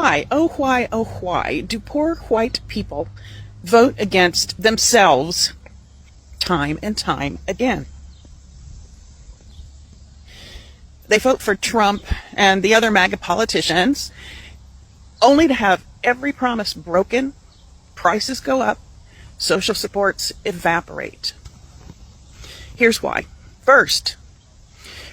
why, oh why do poor white people vote against themselves time and time again? They vote for Trump and the other MAGA politicians only to have every promise broken, prices go up, social supports evaporate. Here's why. First,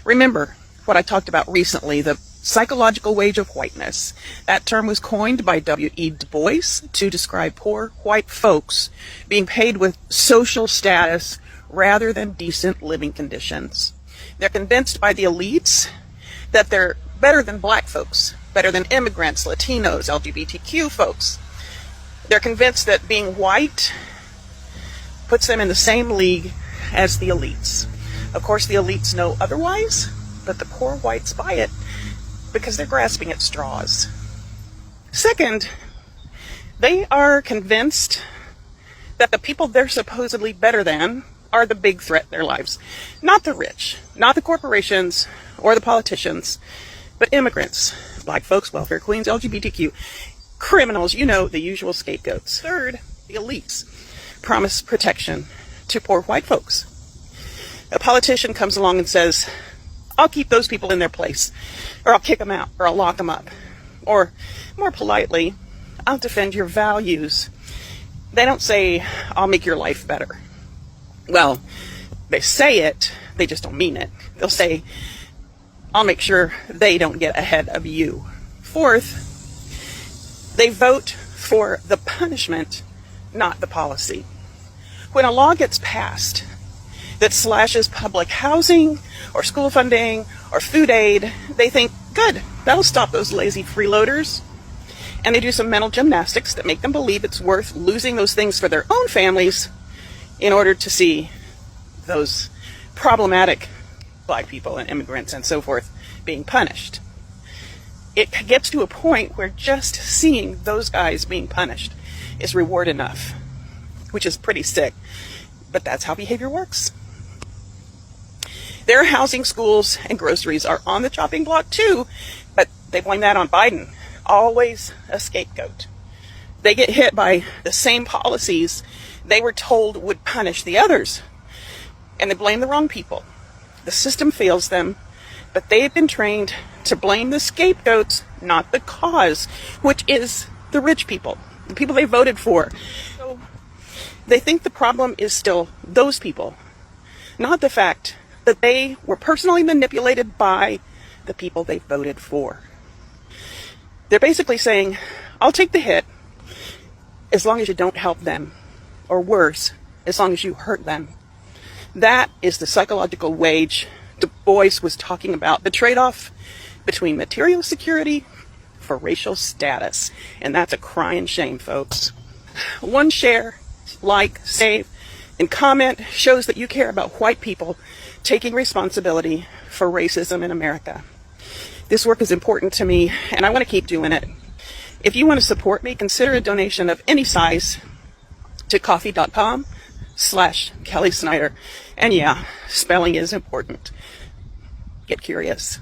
remember what I talked about recently, the psychological wage of whiteness. That term was coined by W.E. Du Bois to describe poor white folks being paid with social status rather than decent living conditions. They're convinced by the elites that they're better than black folks, better than immigrants, Latinos, LGBTQ folks. They're convinced that being white puts them in the same league as the elites. Of course, the elites know otherwise, but the poor whites buy it because they're grasping at straws. Second, they are convinced that the people they're supposedly better than are the big threat in their lives. Not the rich, not the corporations or the politicians, but immigrants, black folks, welfare queens, LGBTQ, criminals, you know, the usual scapegoats. Third, the elites promise protection to poor white folks. A politician comes along and says, I'll keep those people in their place, or I'll kick them out, or I'll lock them up. Or, more politely, I'll defend your values. They don't say, I'll make your life better. Well, they say it, they just don't mean it. They'll say, I'll make sure they don't get ahead of you. Fourth, they vote for the punishment, not the policy. When a law gets passed that slashes public housing or school funding or food aid, they think, good, that'll stop those lazy freeloaders. And they do some mental gymnastics that make them believe it's worth losing those things for their own families in order to see those problematic black people and immigrants and so forth being punished. It gets to a point where just seeing those guys being punished is reward enough, which is pretty sick, but that's how behavior works. Their housing, schools, and groceries are on the chopping block too, but they blame that on Biden. Always a scapegoat. They get hit by the same policies they were told would punish the others, and they blame the wrong people. The system fails them, but they have been trained to blame the scapegoats, not the cause, which is the rich people, the people they voted for. So they think the problem is still those people, not the fact that they were personally manipulated by the people they voted for. They're basically saying, I'll take the hit as long as you don't help them, or worse, as long as you hurt them. That is the psychological wage Du Bois was talking about, the trade-off between material security for racial status. And that's a crying shame, folks. One share, like, save, and comment shows that you care about white people taking responsibility for racism in America. This work is important to me, and I want to keep doing it. If you want to support me, consider a donation of any size to coffee.com/Kelly Snyder. And yeah, spelling is important. Get curious.